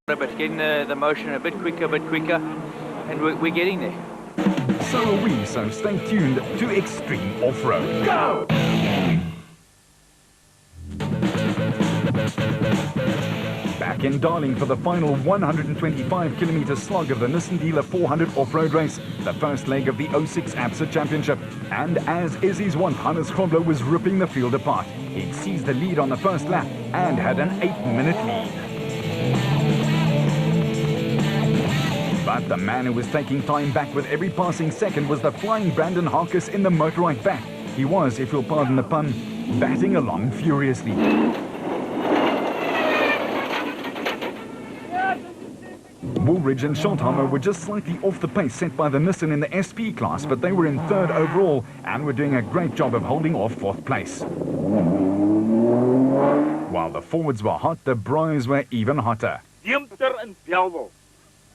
but getting the motion a bit quicker, and we're getting there. So are we, so stay tuned to Extreme Off-Road. Go! Back in Darling for the final 125-kilometer slog of the Nissan Dealer 400 off-road race, the first leg of the 06 ABSA Championship. And as is his wont, Hannes Grobler was ripping the field apart. He seized the lead on the first lap and had an 8-minute lead. But the man who was taking time back with every passing second was the flying Brandon Harkus in the motorbike back. He was, if you'll pardon the pun, batting along furiously. Woolridge and Schottheimer were just slightly off the pace set by the Nissan in the SP class, but they were in third overall and were doing a great job of holding off fourth place. While the forwards were hot, the Braais were even hotter.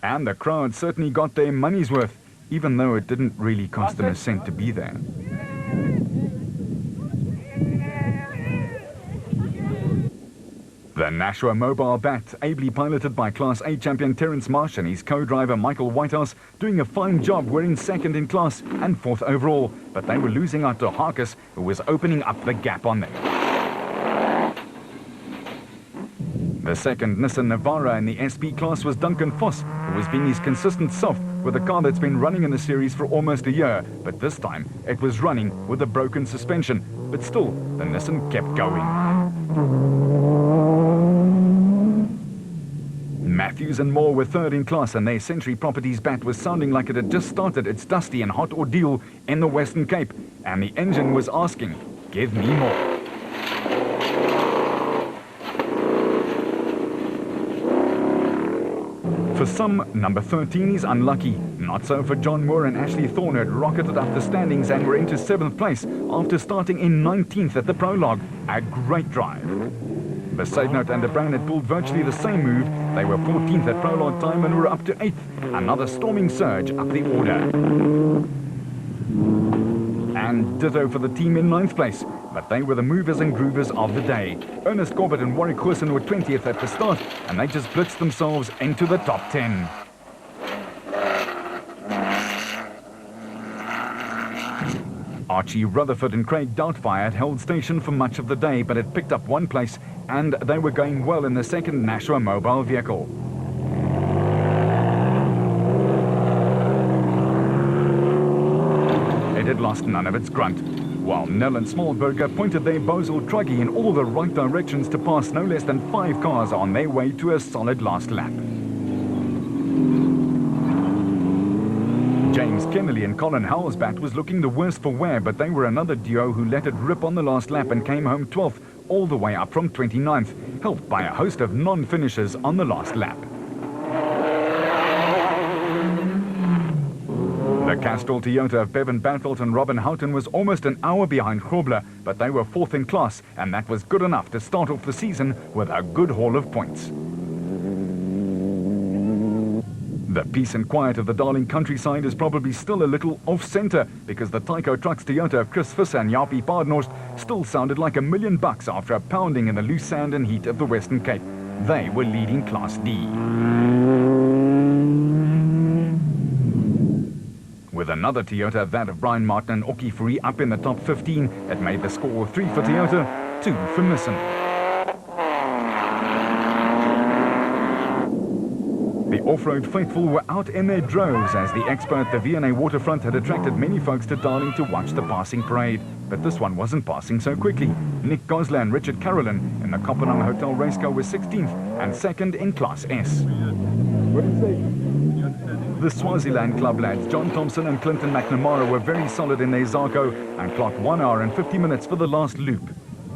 And the crowd certainly got their money's worth, even though it didn't really cost them a cent to be there. The Nashua Mobile Bat, ably piloted by Class A champion Terence Marsh and his co-driver Michael Whitehouse, doing a fine job, were in second in class and fourth overall, but they were losing out to Harkus, who was opening up the gap on them. The second Nissan Navara in the SP class was Duncan Voss, who was being his consistent self with a car that's been running in the series for almost a year, but this time it was running with a broken suspension. But still, the Nissan kept going. Matthews and Moore were third in class, and their Century Properties Bat was sounding like it had just started its dusty and hot ordeal in the Western Cape, and the engine was asking, "Give me more." For some, number 13 is unlucky. Not so for John Moore and Ashley Thorne, who had rocketed up the standings and were into 7th place after starting in 19th at the prologue. A great drive. The Save Note and the Brown had pulled virtually the same move. They were 14th at prologue time and were up to 8th. Another storming surge up the order. And ditto for the team in 9th place. But they were the movers and groovers of the day. Ernest Corbett and Warwick Goosen were 20th at the start, and they just blitzed themselves into the top 10. Archie Rutherford and Craig Doubtfire had held station for much of the day, but had picked up 1 place, and they were going well in the second Nashua mobile vehicle. It had lost none of its grunt, while Nell and Smallberger pointed their Bozel Truggy in all the right directions to pass no less than 5 cars on their way to a solid last lap. James Kennelly and Colin Howell's bat was looking the worst for wear, but they were another duo who let it rip on the last lap and came home 12th, all the way up from 29th, helped by a host of non-finishers on the last lap. The Castrol Toyota of Bevan Banfield and Robin Houghton was almost an hour behind Grobler, but they were 4th in class, and that was good enough to start off the season with a good haul of points. The peace and quiet of the Darling countryside is probably still a little off-centre, because the Tyco Trucks Toyota of Chris Visser and Japie Paardenhorst still sounded like $1 million after a pounding in the loose sand and heat of the Western Cape. They were leading Class D. With another Toyota, that of Brian Martin and Oki Fourie, up in the top 15, it made the score 3 for Toyota, 2 for Nissan. The off-road faithful were out in their droves as the expo at the V&A Waterfront had attracted many folks to Darling to watch the passing parade. But this one wasn't passing so quickly. Nick Gosler and Richard Carolyn in the Kopenhagen Hotel race car were 16th and 2nd in Class S. The Swaziland club lads, John Thompson and Clinton McNamara, were very solid in their Zarko and clocked 1 hour and 50 minutes for the last loop.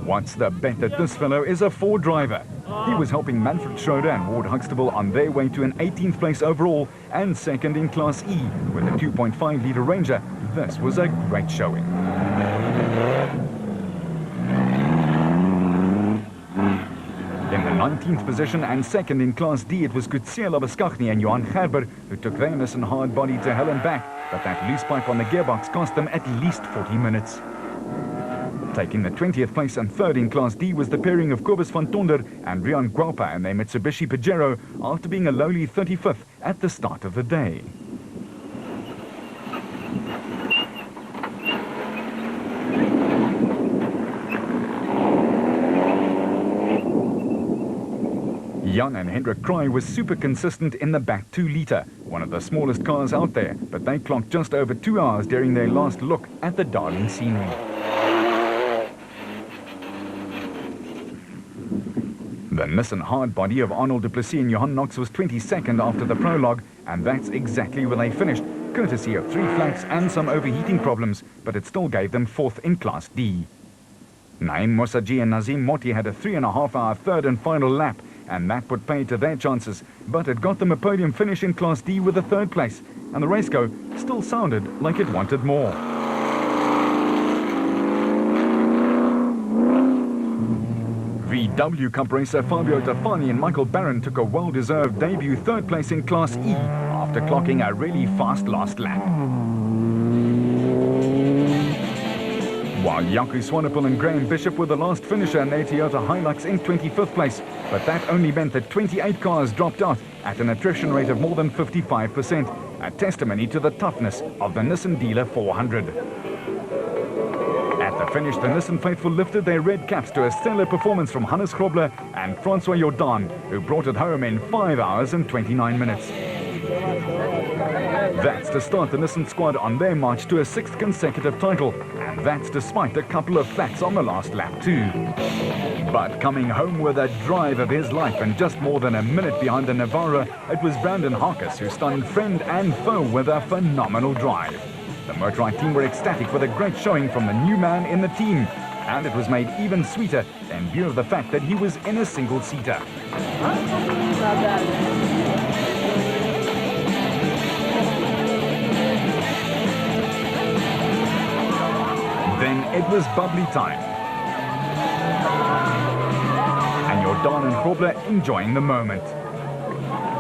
What's the bet that this fellow is a Ford driver? He was helping Manfred Schroeder and Ward Huxtable on their way to an 18th place overall and 2nd in Class E with a 2.5-litre Ranger. This was a great showing. In the 19th position and 2nd in Class D, it was Kutsia Labuschagne and Johan Gerber who took their Nissan hard body to hell and back, but that loose pipe on the gearbox cost them at least 40 minutes. Taking the 20th place and third in Class D was the pairing of Kobus van Tonder and Rian Guapa and their Mitsubishi Pajero after being a lowly 35th at the start of the day. Jan and Hendrik Kraai was super consistent in the back 2 litre, one of the smallest cars out there, but they clocked just over 2 hours during their last look at the darling scenery. The Nissan hardbody of Arnold du Plessis and Johan Knox was 22nd after the prologue, and that's exactly where they finished, courtesy of 3 flats and some overheating problems, but it still gave them 4th in Class D. Naim Mosaji and Nazim Moti had a 3.5-hour third and final lap, and that put paid to their chances, but it got them a podium finish in Class D with a 3rd place, and the raceco still sounded like it wanted more. VW Cup racer Fabio Tafani and Michael Barron took a well-deserved debut 3rd place in Class E after clocking a really fast last lap. While Jaco Swanepoel and Graham Bishop were the last finisher in their Toyota Hilux in 25th place, but that only meant that 28 cars dropped out at an attrition rate of more than 55%, a testimony to the toughness of the Nissan Dealer 400. At the finish, the Nissan faithful lifted their red caps to a stellar performance from Hannes Grobler and Francois Jordan, who brought it home in 5 hours and 29 minutes. That's to start the Nissan squad on their march to a 6th consecutive title, and that's despite a couple of flats on the last lap too. But coming home with a drive of his life and just more than a minute behind the Navara, it was Brandon Harkis who stunned friend and foe with a phenomenal drive. The Motorite team were ecstatic with a great showing from the new man in the team, and it was made even sweeter in view of the fact that he was in a single-seater. Then it was bubbly time, and Jordan and Grobler enjoying the moment.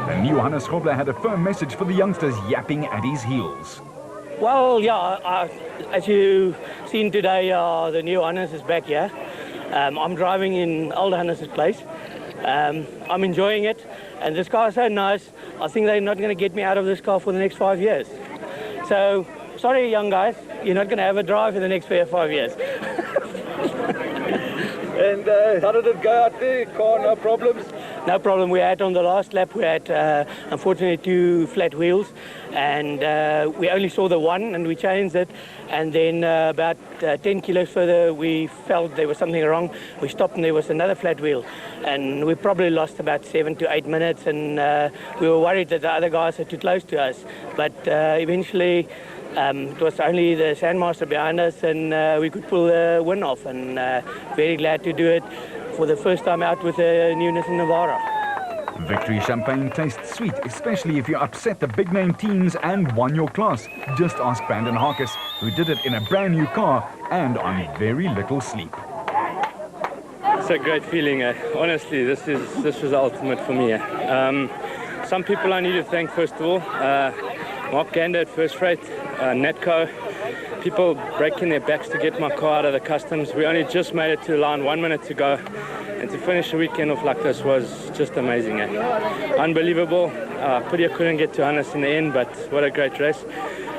The new Hannes Grobler had a firm message for the youngsters yapping at his heels. Well, yeah, as you've seen today, the new Hannes is back here. I'm driving in old Hannes' place. I'm enjoying it, and this car is so nice. I think they're not going to get me out of this car for the next 5 years. So, sorry, young guys, you're not going to have a drive in the next 5 years. And how did it go out there? Car, no problems? No problem. We had on the last lap, we had unfortunately 2 flat wheels, and we only saw the one and we changed it, and then about 10 kilos further we felt there was something wrong. We stopped and there was another flat wheel, and we probably lost about 7 to 8 minutes, and we were worried that the other guys are too close to us, but eventually it was only the Sandmaster behind us, and we could pull the win off, and very glad to do it for the first time out with a new Nissan Navara. Victory champagne tastes sweet, especially if you upset the big-name teams and won your class. Just ask Brandon Harkis, who did it in a brand new car and on very little sleep. It's a great feeling. Honestly, this was ultimate for me. Some people I need to thank first of all. Mark Gander at First Freight, Netco, people breaking their backs to get my car out of the customs. We only just made it to the line 1 minute to go, and to finish a weekend off like this was just amazing. Unbelievable. Pity I couldn't get to Hannes in the end, but what a great race.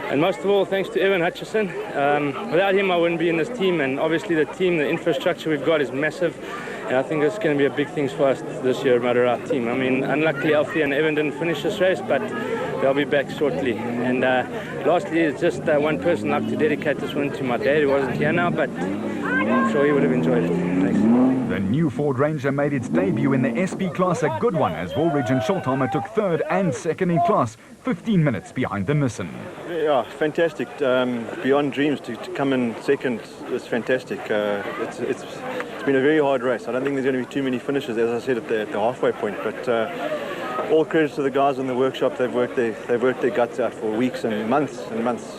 And most of all, thanks to Evan Hutchison. Without him I wouldn't be in this team, and obviously the team, the infrastructure we've got is massive, and I think it's going to be a big thing for us this year, Motor Out team. I mean, unluckily Alfie and Evan didn't finish this race, but they'll be back shortly. And lastly, it's just one person I'd like to dedicate this one to my dad, who wasn't here now, but I'm sure he would have enjoyed it. Thanks. The new Ford Ranger made its debut in the SP class, a good one, as Woolridge and Schultheimer took 3rd and 2nd in class, 15 minutes behind the Nissan. Yeah, fantastic. Beyond dreams to come in 2nd is fantastic. It's been a very hard race. I don't think there's going to be too many finishes, as I said, at the halfway point, but all credit to the guys in the workshop. They've worked their guts out for weeks and months,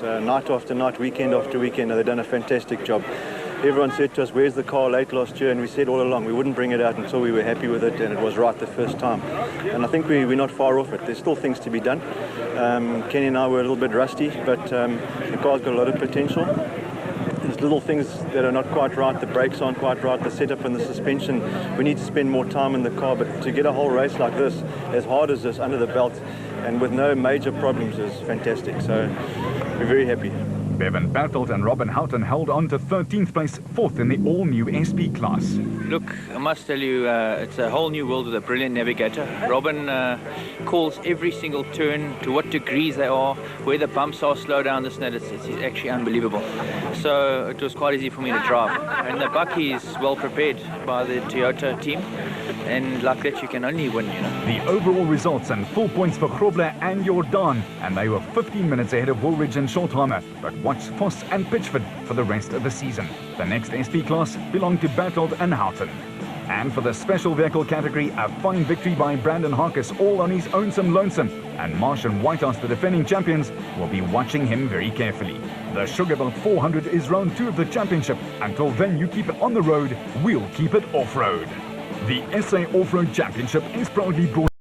night after night, weekend after weekend. They've done a fantastic job. Everyone said to us, where's the car late last year? And we said all along we wouldn't bring it out until we were happy with it, and it was right the first time. And I think we're not far off it. There's still things to be done. Kenny and I were a little bit rusty, but the car's got a lot of potential. Just little things that are not quite right. The brakes aren't quite right, the setup and the suspension. We need to spend more time in the car, but to get a whole race like this, as hard as this, under the belt, and with no major problems is fantastic. So we're very happy. Bevan Bertelt and Robin Houghton held on to 13th place, 4th in the all-new SP class. Look, I must tell you, it's a whole new world with a brilliant navigator. Robin calls every single turn, to what degrees they are, where the bumps are, slow down, this and that. It's actually unbelievable. So it was quite easy for me to drive. And the Bucky is well prepared by the Toyota team. And like that, you can only win, you know. The overall results and full points for Grobler and Jordan, and they were 15 minutes ahead of Woolridge and Schultheimer. But watch Voss and Pitchford for the rest of the season. The next SP class belonged to Bertelt and Houghton. And for the special vehicle category, a fine victory by Brandon Harkis, all on his own lonesome. And Marsh and Whitehouse, the defending champions, will be watching him very carefully. The Sugarbelt 400 is round 2 of the championship. Until then, you keep it on the road, we'll keep it off-road. The SA Off-Road Championship is proudly brought